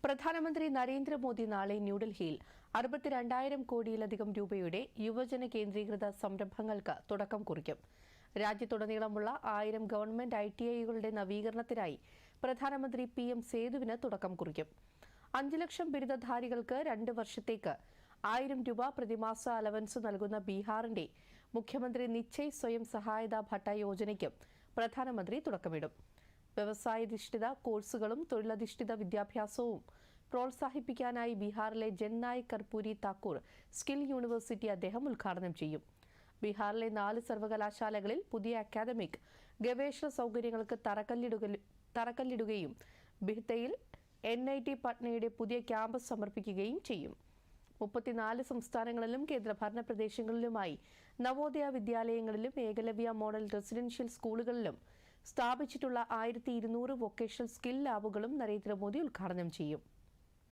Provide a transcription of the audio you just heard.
പ്രധാനമന്ത്രി നരേന്ദ്രമോദി നാളെ ന്യൂഡൽഹിയിൽ 62,000 കോടിയിലധികം രൂപയുടെ യുവജന കേന്ദ്രീകൃത സംരംഭങ്ങൾക്ക് തുടക്കം കുറിക്കും. രാജ്യത്തുടനീളമുള്ള 1000 ഗവൺമെന്റ് ITIകളുടെ നവീകരണത്തിനായി പ്രധാനമന്ത്രി PM സേതുവിന് തുടക്കം കുറിക്കും. 5 ലക്ഷം ബിരുദധാരികൾക്ക് 2 വർഷത്തേക്ക് 1000 രൂപ പ്രതിമാസ അലവൻസ് നൽകുന്ന ബീഹാറിന്റെ മുഖ്യമന്ത്രി നിശ്ചയ് സ്വയം സഹായതാ ഭട്ട യോജനയ്ക്കും പ്രധാനമന്ത്രി തുടക്കമിടും. വ്യവസായാധിഷ്ഠിത കോഴ്സുകളും തൊഴിലധിഷ്ഠിത വിദ്യാഭ്യാസവും പ്രോത്സാഹിപ്പിക്കാനായി ബീഹാറിലെ ജൻനായക് കർപ്പൂരി താക്കൂർ സ്കിൽ യൂണിവേഴ്സിറ്റി അദ്ദേഹം ഉദ്ഘാടനം ചെയ്യും. ബീഹാറിലെ 4 സർവകലാശാലകളിൽ പുതിയ അക്കാദമിക് ഗവേഷണ സൗകര്യങ്ങൾക്ക് തറക്കല്ലിടുകയും ബിഹ്തയിൽ NIT പട്നയുടെ പുതിയ ക്യാമ്പസ് സമർപ്പിക്കുകയും ചെയ്യും. 34 സംസ്ഥാനങ്ങളിലും കേന്ദ്രഭരണ പ്രദേശങ്ങളിലുമായി നവോദയ വിദ്യാലയങ്ങളിലും ഏകലവ്യ മോഡൽ റെസിഡൻഷ്യൽ സ്കൂളുകളിലും സ്ഥാപിച്ചിട്ടുള്ള 1200 വൊക്കേഷണൽ സ്കിൽ ലാബുകളും നരേന്ദ്രമോദി ഉദ്ഘാടനം ചെയ്യും.